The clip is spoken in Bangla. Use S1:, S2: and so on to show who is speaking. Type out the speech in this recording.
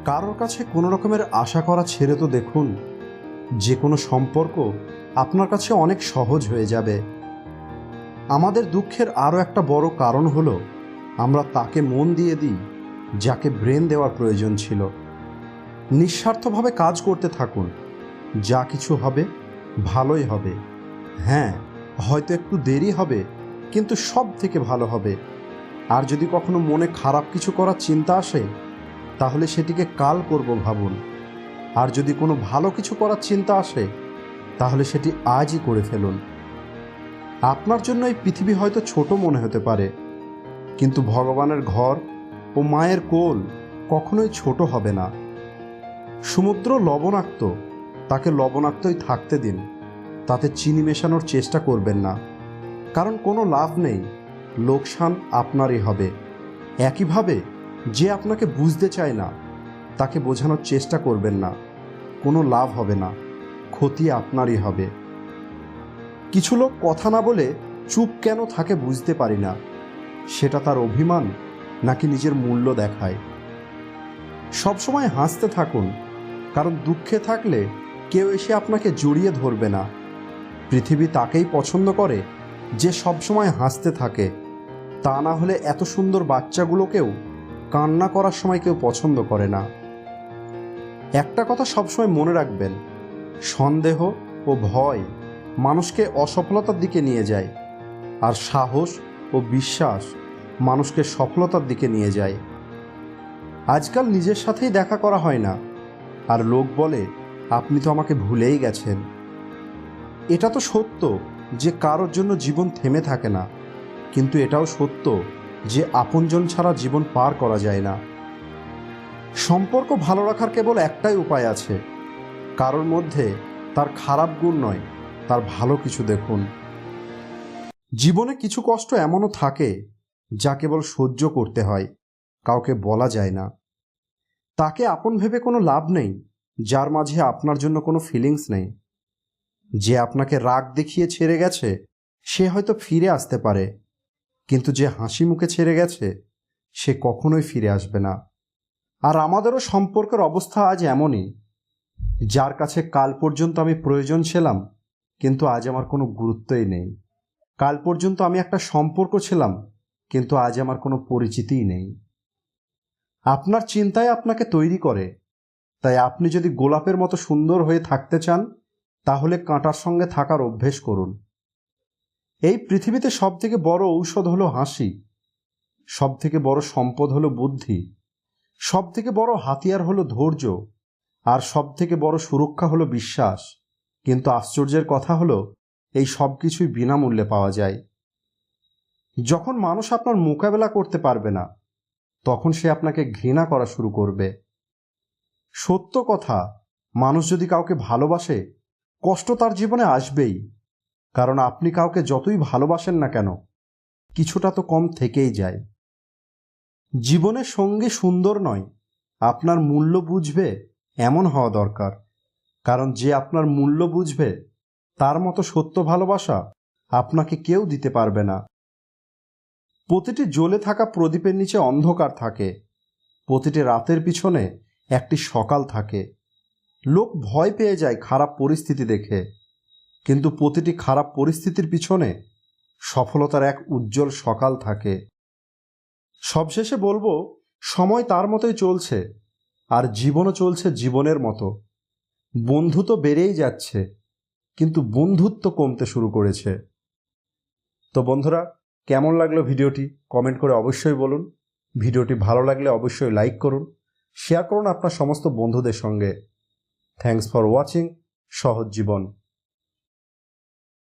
S1: কারোর কাছে কোনো রকমের আশা করা ছেড়ে তো দেখুন, যে কোনো সম্পর্ক আপনার কাছে অনেক সহজ হয়ে যাবে। আমাদের দুঃখের আরও একটা বড় কারণ হলো আমরা তাকে মন দিয়ে দিই যাকে ব্রেন দেওয়ার প্রয়োজন ছিল। নিঃস্বার্থভাবে কাজ করতে থাকুন, যা কিছু হবে ভালোই হবে। হ্যাঁ, হয়তো একটু দেরি হবে, কিন্তু সব থেকে ভালো হবে। আর যদি কখনো মনে খারাপ কিছু করার চিন্তা আসে, তাহলে সেটিকে কাল করব ভাবুন। আর যদি কোনো ভালো কিছু করার চিন্তা আসে, তাহলে সেটি আজই করে ফেলুন। আপনার জন্য এই পৃথিবী হয়তো ছোট মনে হতে পারে, কিন্তু ভগবানের ঘর ও মায়ের কোল কখনোই ছোট হবে না। সমুদ্র লবণাক্ত, তাকে লবণাক্তই থাকতে দিন, তাতে চিনি মেশানোর চেষ্টা করবেন না, কারণ কোনো লাভ নেই, লোকসান আপনারই হবে। একইভাবে যে আপনাকে বুঝতে চায় না, তাকে বোঝানোর চেষ্টা করবেন না, কোনো লাভ হবে না, ক্ষতি আপনারই হবে। কিছু লোক কথা না বলে চুপ কেন থাকে বুঝতে পারি না, সেটা তার অভিমান নাকি নিজের মূল্য দেখায়। সবসময় হাসতে থাকুন, কারণ দুঃখে থাকলে কেউ এসে আপনাকে জড়িয়ে ধরবে না। পৃথিবী তাকেই পছন্দ করে যে সবসময় হাসতে থাকে, তা না হলে এত সুন্দর বাচ্চাগুলোকেও কান্না করার সময় কেউ পছন্দ করে না। একটা কথা সবসময় মনে রাখবেন, সন্দেহ ও ভয় মানুষকে অসফলতার দিকে নিয়ে যায়, আর সাহস ও বিশ্বাস মানুষকে সফলতার দিকে নিয়ে যায়। আজকাল নিজের সাথেই দেখা করা হয় না, আর লোক বলে আপনি তো আমাকে ভুলেই গেছেন। এটা তো সত্য যে কারোর জন্য জীবন থেমে থাকে না, কিন্তু এটাও সত্য যে আপনজন ছাড়া জীবন পার করা যায় না। সম্পর্ক ভালো রাখার কেবল একটাই উপায় আছে, কারোর মধ্যে তার খারাপ গুণ নয়, তার ভালো কিছু দেখুন। জীবনে কিছু কষ্ট এমনও থাকে যা কেবল সহ্য করতে হয়, কাউকে বলা যায় না। তাকে আপন ভেবে কোনো লাভ নেই যার মাঝে আপনার জন্য কোনো ফিলিংস নেই। যে আপনাকে রাগ দেখিয়ে ছেড়ে গেছে সে হয়তো ফিরে আসতে পারে, কিন্তু যে হাসি মুখে ছেড়ে গেছে সে কখনোই ফিরে আসবে না। আর আমাদেরও সম্পর্কের অবস্থা আজ এমনই। যার কাছে কাল পর্যন্ত আমি প্রয়োজন ছিলাম, কিন্তু আজ আমার কোনো গুরুত্বই নেই। কাল পর্যন্ত আমি একটা সম্পর্ক ছিলাম, কিন্তু আজ আমার কোনো পরিচিতিই নেই। আপনার চিন্তায় আপনাকে তৈরি করে, তাই আপনি যদি গোলাপের মতো সুন্দর হয়ে থাকতে চান, তাহলে কাঁটার সঙ্গে থাকার অভ্যেস করুন। এই পৃথিবীতে সবথেকে বড় ঔষধ হলো হাসি, সবথেকে বড় সম্পদ হলো বুদ্ধি, সবথেকে বড় হাতিয়ার হলো ধৈর্য, আর সবথেকে বড় সুরক্ষা হলো বিশ্বাস। কিন্তু আশ্চর্যের কথা হলো এই সব কিছুই বিনামূল্যে পাওয়া যায়। যখন মানুষ আপনার মোকাবেলা করতে পারবে না, তখন সে আপনাকে ঘৃণা করা শুরু করবে। সত্য কথা, মানুষ যদি কাউকে ভালোবাসে, কষ্ট তার জীবনে আসবেই, কারণ আপনি কাউকে যতই ভালোবাসেন না কেন, কিছুটা তো কম থেকেই যায়। জীবনের সঙ্গী সুন্দর নয়, আপনার মূল্য বুঝবে এমন হওয়া দরকার, কারণ যে আপনার মূল্য বুঝবে তার মতো সত্য ভালোবাসা আপনাকে কেউ দিতে পারবে না। প্রতিটি জ্বলে থাকা প্রদীপের নিচে অন্ধকার থাকে, প্রতিটি রাতের পিছনে একটি সকাল থাকে। লোক ভয় পেয়ে যায় খারাপ পরিস্থিতি দেখে, কিন্তু প্রতিটি খারাপ পরিস্থিতির পিছনে সফলতার এক উজ্জ্বল সকাল থাকে। সবশেষে বলবো, সময় তার মতোই চলছে, আর জীবনও চলছে জীবনের মতো। বন্ধু তো বেড়েই যাচ্ছে, কিন্তু বন্ধুত্ব কমতে শুরু করেছে। তো বন্ধুরা, কেমন লাগলো ভিডিওটি কমেন্ট করে অবশ্যই বলুন। ভিডিওটি ভালো লাগলে অবশ্যই লাইক করুন, শেয়ার করুন আপনার সমস্ত বন্ধুদের সঙ্গে। থ্যাঙ্কস ফর ওয়াচিং সহজ জীবন।